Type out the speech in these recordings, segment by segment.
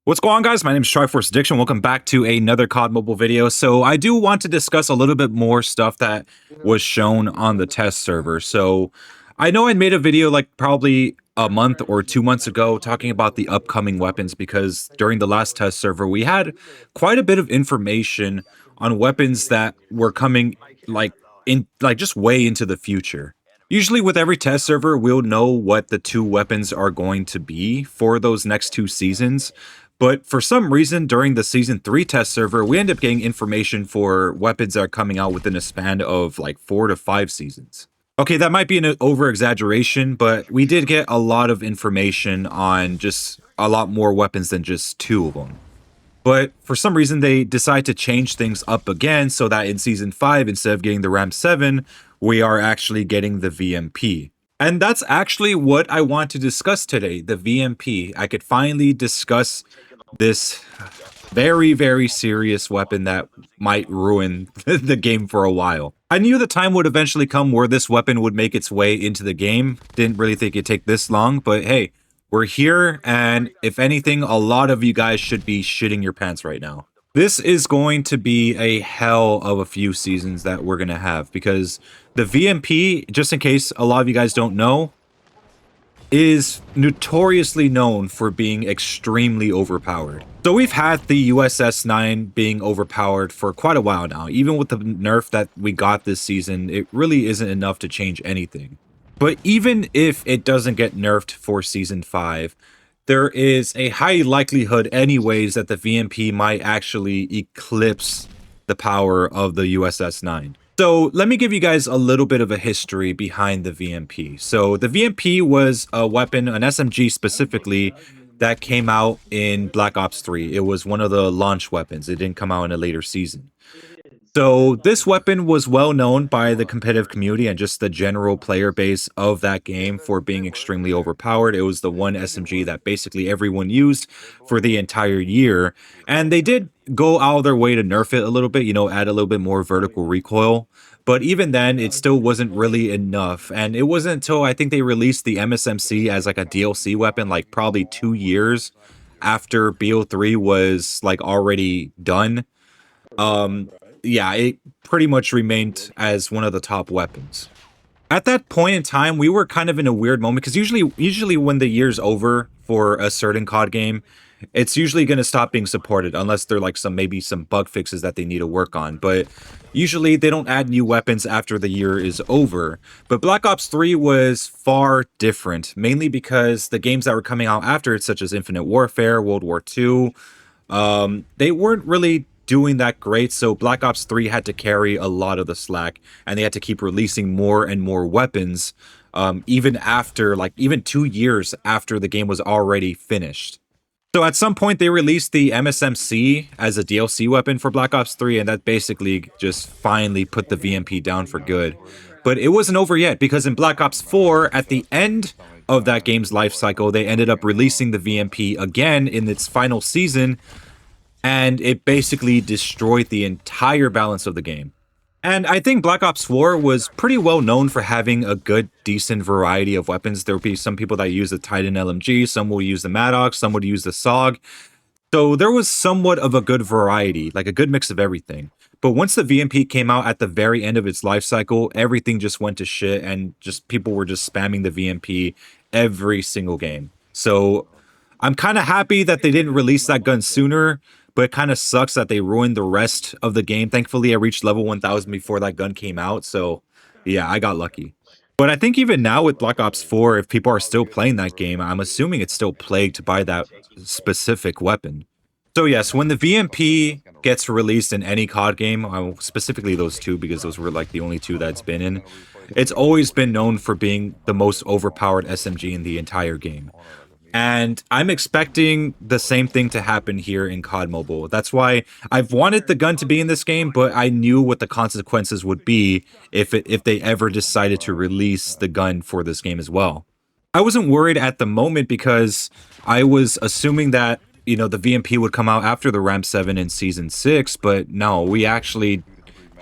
What's going on, guys? My name is Triforce Addiction. Welcome back to another COD Mobile video. So I do want to discuss a little bit more stuff that was shown on the test server. So I know I made a video like probably a month or 2 months ago talking about the upcoming weapons because during the last test server, we had quite a bit of information on weapons that were coming like just way into the future. Usually with every test server, we'll know what the two weapons are going to be for those next two seasons. But for some reason, during the Season 3 test server, we end up getting information for weapons that are coming out within a span of like 4 to 5 seasons. Okay, that might be an over-exaggeration, but we did get a lot of information on just a lot more weapons than just two of them. But for some reason, they decide to change things up again so that in Season 5, instead of getting the RAM 7, we are actually getting the VMP. And that's actually what I want to discuss today, the VMP. I could finally discuss this very, very serious weapon that might ruin the game for a while. I knew the time would eventually come where this weapon would make its way into the game. Didn't really think it'd take this long, but hey, we're here, and if anything, a lot of you guys should be shitting your pants right now. This is going to be a hell of a few seasons that we're going to have, because the VMP, just in case a lot of you guys don't know, is notoriously known for being extremely overpowered. So we've had the USS-9 being overpowered for quite a while now. Even with the nerf that we got this season, it really isn't enough to change anything. But even if it doesn't get nerfed for Season 5, there is a high likelihood anyways that the VMP might actually eclipse the power of the USS-9. So let me give you guys a little bit of a history behind the VMP. So the VMP was a weapon, an SMG specifically, that came out in Black Ops 3. It was one of the launch weapons. It didn't come out in a later season. So this weapon was well known by the competitive community and just the general player base of that game for being extremely overpowered. It was the one SMG that basically everyone used for the entire year. And they did go out of their way to nerf it a little bit, add a little bit more vertical recoil. But even then, it still wasn't really enough. And it wasn't until I think they released the MSMC as like a DLC weapon, like probably 2 years after BO3 was like already done. Yeah, it pretty much remained as one of the top weapons. At that point in time, we were kind of in a weird moment because usually when the year's over for a certain COD game, it's usually going to stop being supported unless there are like maybe some bug fixes that they need to work on. But usually they don't add new weapons after the year is over. But Black Ops 3 was far different, mainly because the games that were coming out after it, such as Infinite Warfare, World War II, they weren't really doing that great, so Black Ops 3 had to carry a lot of the slack, and they had to keep releasing more and more weapons, even 2 years after the game was already finished. So at some point they released the MSMC as a DLC weapon for Black Ops 3, and that basically just finally put the VMP down for good. But it wasn't over yet, because in Black Ops 4, at the end of that game's life cycle, they ended up releasing the VMP again in its final season, and it basically destroyed the entire balance of the game. And I think Black Ops 4 was pretty well known for having a good, decent variety of weapons. There would be some people that use the Titan LMG, some will use the Maddox, some would use the SOG. So there was somewhat of a good variety, like a good mix of everything. But once the VMP came out at the very end of its life cycle, everything just went to shit, and just people were just spamming the VMP every single game. So I'm kind of happy that they didn't release that gun sooner, but it kind of sucks that they ruined the rest of the game. Thankfully, I reached level 1000 before that gun came out, so yeah, I got lucky. But I think even now with Black Ops 4, if people are still playing that game, I'm assuming it's still plagued by that specific weapon. So yes, when the VMP gets released in any COD game, specifically those two, because those were like the only two that it's been in, it's always been known for being the most overpowered SMG in the entire game. And I'm expecting the same thing to happen here in COD Mobile. That's why I've wanted the gun to be in this game, but I knew what the consequences would be if they ever decided to release the gun for this game as well. I wasn't worried at the moment because I was assuming that, the VMP would come out after the RAM 7 in Season 6, but no, we actually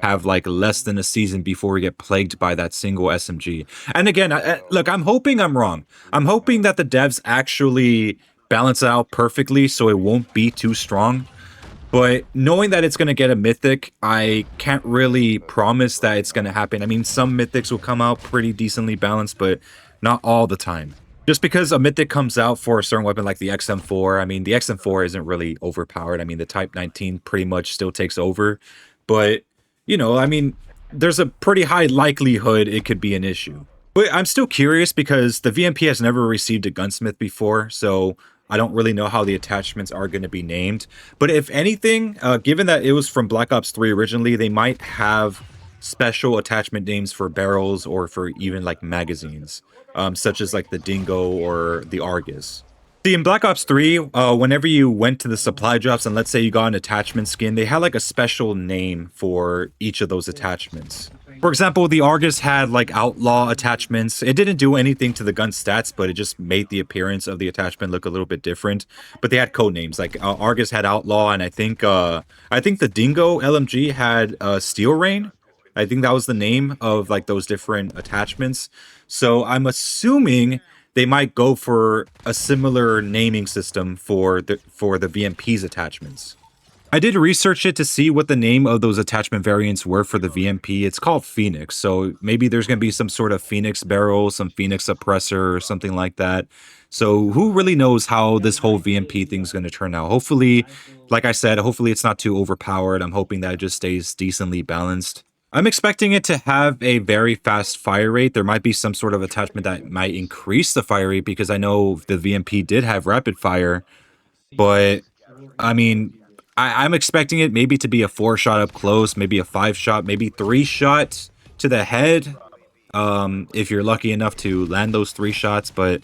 have like less than a season before we get plagued by that single SMG. And again, look, I'm hoping I'm wrong. I'm hoping that the devs actually balance it out perfectly so it won't be too strong. But knowing that it's going to get a mythic, I can't really promise that it's going to happen. I mean, some mythics will come out pretty decently balanced, but not all the time. Just because a mythic comes out for a certain weapon like the XM4, I mean, the XM4 isn't really overpowered. I mean, the Type 19 pretty much still takes over. But, I mean, there's a pretty high likelihood it could be an issue. But I'm still curious because the VMP has never received a gunsmith before, so I don't really know how the attachments are going to be named. But if anything, given that it was from Black Ops 3 originally, they might have special attachment names for barrels or for even like magazines, such as like the Dingo or the Argus. See, in Black Ops 3, whenever you went to the supply drops and let's say you got an attachment skin, they had like a special name for each of those attachments. For example, the Argus had like outlaw attachments. It didn't do anything to the gun stats, but it just made the appearance of the attachment look a little bit different. But they had code names. Like Argus had outlaw, and I think the Dingo LMG had Steel Rain. I think that was the name of like those different attachments. So I'm assuming they might go for a similar naming system for the VMP's attachments. I did research it to see what the name of those attachment variants were for the VMP. It's called Phoenix, so maybe there's going to be some sort of Phoenix barrel, some Phoenix suppressor, or something like that. So who really knows how this whole VMP thing's going to turn out? Hopefully, like I said, hopefully it's not too overpowered. I'm hoping that it just stays decently balanced. I'm expecting it to have a very fast fire rate. There might be some sort of attachment that might increase the fire rate because I know the VMP did have rapid fire, but I mean, I'm expecting it maybe to be a 4-shot up close, maybe a 5-shot, maybe 3-shot to the head. If you're lucky enough to land those 3 shots, but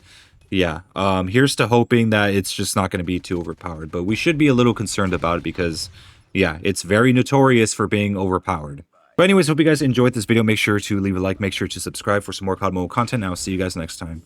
yeah, here's to hoping that it's just not going to be too overpowered. But we should be a little concerned about it because, yeah, it's very notorious for being overpowered. But anyways, hope you guys enjoyed this video. Make sure to leave a like, make sure to subscribe for some more COD Mobile content, and I'll see you guys next time.